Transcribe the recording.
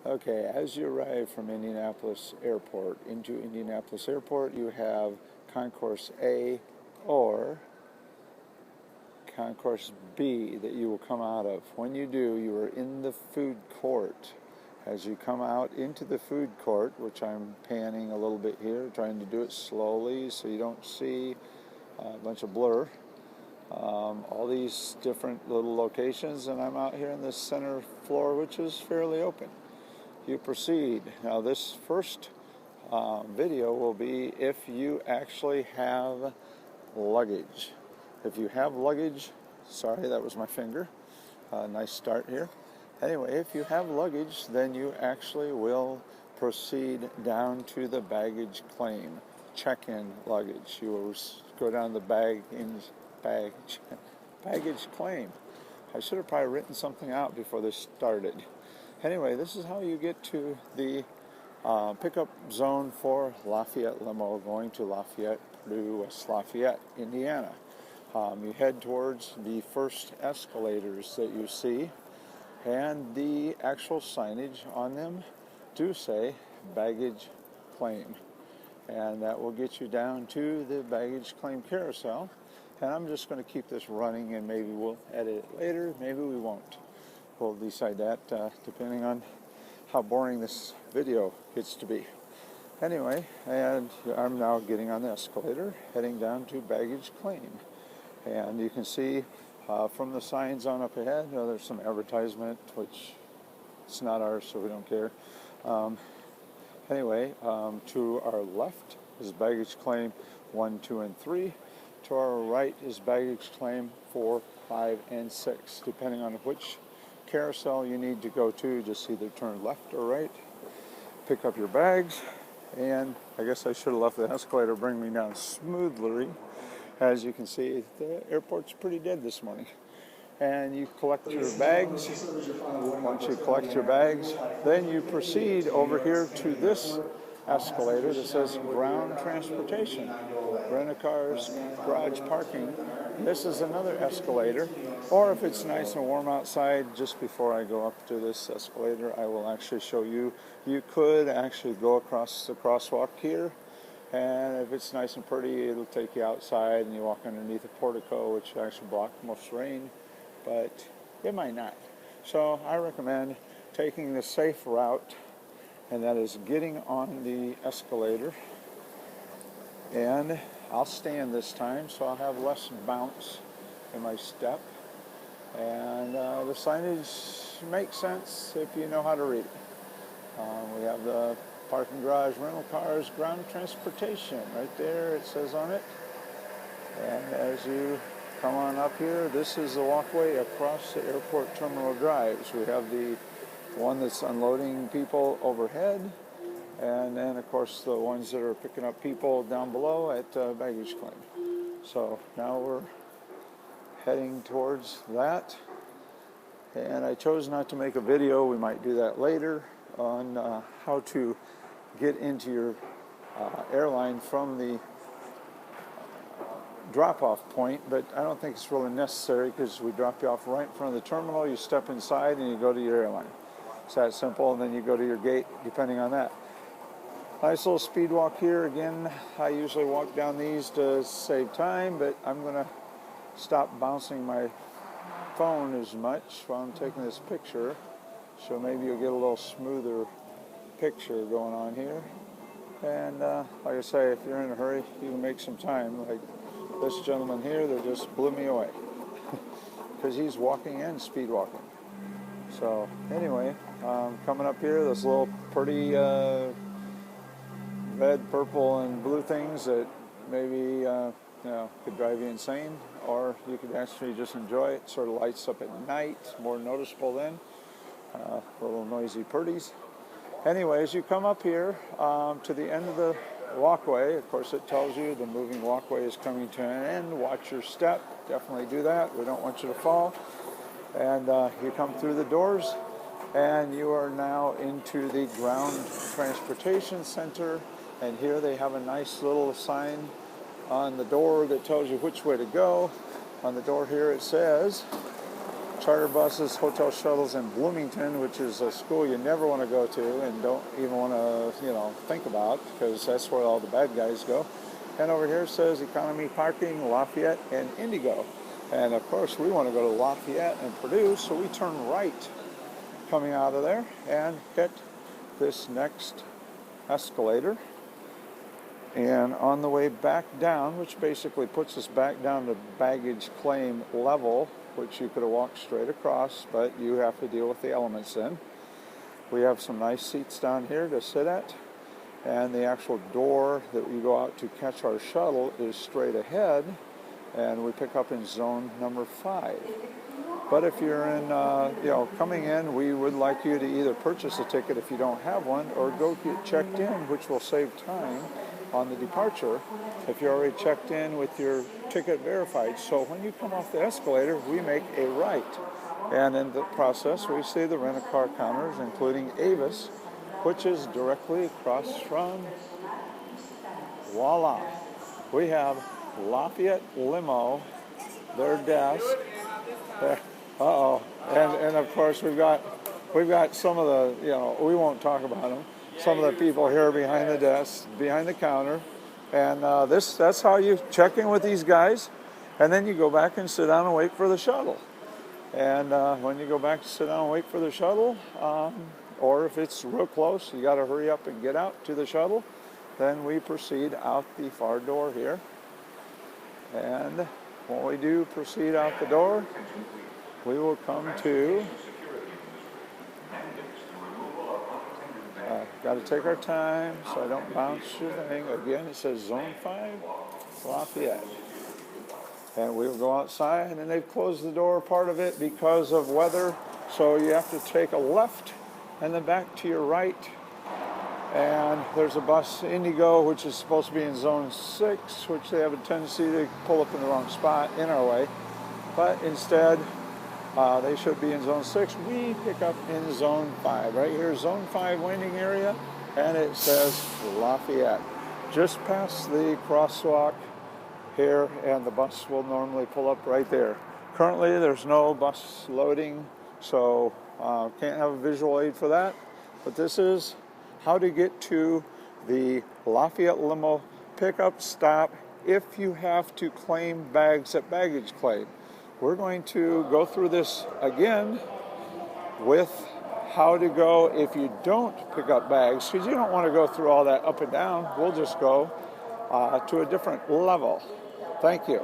Okay, as you arrive from Indianapolis Airport into Indianapolis Airport, you have Concourse A or Concourse B that you will come out of. When you do, you are in the food court. As you come out into the food court, which I'm panning a little bit here, trying to do it slowly so you don't see a bunch of blur. All these different little locations, and I'm out here in the center floor, which is fairly open. You proceed. Now this first video will be if you actually have luggage. If you have luggage, sorry, that was my finger. Nice start here. Anyway, if you have luggage, then you actually will proceed down to the baggage claim, check-in luggage. You will go down the baggage claim. I should have probably written something out before this started. Anyway, this is how you get to the pickup zone for Lafayette Limo going to Lafayette, Purdue, West Lafayette, Indiana. You head towards the first escalators that you see, and the actual signage on them do say baggage claim. And that will get you down to the baggage claim carousel. And I'm just going to keep this running, and maybe we'll edit it later, maybe we won't. We'll decide that depending on how boring this video gets to be. Anyway, and I'm now getting on the escalator, heading down to baggage claim. And you can see from the signs on up ahead, there's some advertisement, which it's not ours, so we don't care. Anyway, to our left is baggage claim 1, 2, and 3. To our right is baggage claim 4, 5, and 6, depending on which carousel you need to go to. Just either turn left or right, pick up your bags, and I guess I should have left the escalator bring me down smoothly. As you can see, the airport's pretty dead this morning. And you collect your bags. Once you collect your bags, then you proceed over here to this escalator that says ground transportation, rent-a-cars, garage parking. This is another escalator. Or if it's nice and warm outside, just before I go up to this escalator, I will actually show you. You could actually go across the crosswalk here, and if it's nice and pretty, it'll take you outside and you walk underneath a portico, which actually blocks most rain, but it might not. So I recommend taking the safe route, and that is getting on the escalator. And I'll stand this time, so I'll have less bounce in my step. And the signage makes sense if you know how to read it. We have the parking garage, rental cars, ground transportation. Right there, it says on it. And as you come on up here, this is the walkway across the airport terminal drives. We have the one that's unloading people overhead, and then of course the ones that are picking up people down below at baggage claim. So now we're heading towards that, and I chose not to make a video. We might do that later on how to get into your airline from the drop-off point, but I don't think it's really necessary because we drop you off right in front of the terminal. You step inside and you go to your airline. It's that simple, and then you go to your gate depending on that. Nice little speed walk here. Again, I usually walk down these to save time, but I'm going to stop bouncing my phone as much while I'm taking this picture, so maybe you'll get a little smoother picture going on here. And like I say, if you're in a hurry, you can make some time. Like this gentleman here that just blew me away because he's walking and speed walking. So anyway, coming up here, this little pretty red, purple, and blue things that maybe could drive you insane, or you could actually just enjoy it. Sort of lights up at night, more noticeable then. Little noisy purdies. Anyway, as you come up here to the end of the walkway, of course it tells you the moving walkway is coming to an end. Watch your step. Definitely do that. We don't want you to fall. And you come through the doors, and you are now into the ground transportation center. And here they have a nice little sign on the door that tells you which way to go. On the door here it says charter buses, hotel shuttles in Bloomington, which is a school you never want to go to and don't even want to, think about, because that's where all the bad guys go. And over here says economy parking, Lafayette, and Indigo. And of course, we want to go to Lafayette and Purdue, so we turn right coming out of there and hit this next escalator. And on the way back down, which basically puts us back down to baggage claim level, which you could have walked straight across, but you have to deal with the elements then. We have some nice seats down here to sit at, and the actual door that we go out to catch our shuttle is straight ahead, and we pick up in zone number 5. But if you're in, coming in, we would like you to either purchase a ticket if you don't have one, or go get checked in, which will save time on the departure if you're already checked in with your ticket verified. So when you come off the escalator, we make a right. And in the process, we see the rent-a-car counters, including Avis, which is directly across from, voila, we have Lafayette Limo, their desk. And of course we've got some of the, we won't talk about them. Some of the people here behind the desk, behind the counter, and that's how you check in with these guys, and then you go back and sit down and wait for the shuttle. And when you go back to sit down and wait for the shuttle, or if it's real close, you got to hurry up and get out to the shuttle, then we proceed out the far door here. And when we do proceed out the door, we will come to, got to take our time so I don't bounce your thing. Again, it says Zone 5, Lafayette. And we'll go outside, and they've closed the door, part of it, because of weather. So you have to take a left and then back to your right. And there's a bus, Indigo, which is supposed to be in Zone 6, which they have a tendency to pull up in the wrong spot in our way. But instead, they should be in Zone 6. We pick up in Zone 5. Right here, Zone 5 waiting area, and it says Lafayette. Just past the crosswalk here, and the bus will normally pull up right there. Currently, there's no bus loading, so can't have a visual aid for that. But this is how to get to the Lafayette Limo pickup stop if you have to claim bags at baggage claim. We're going to go through this again with how to go if you don't pick up bags, because you don't want to go through all that up and down. We'll just go to a different level. Thank you.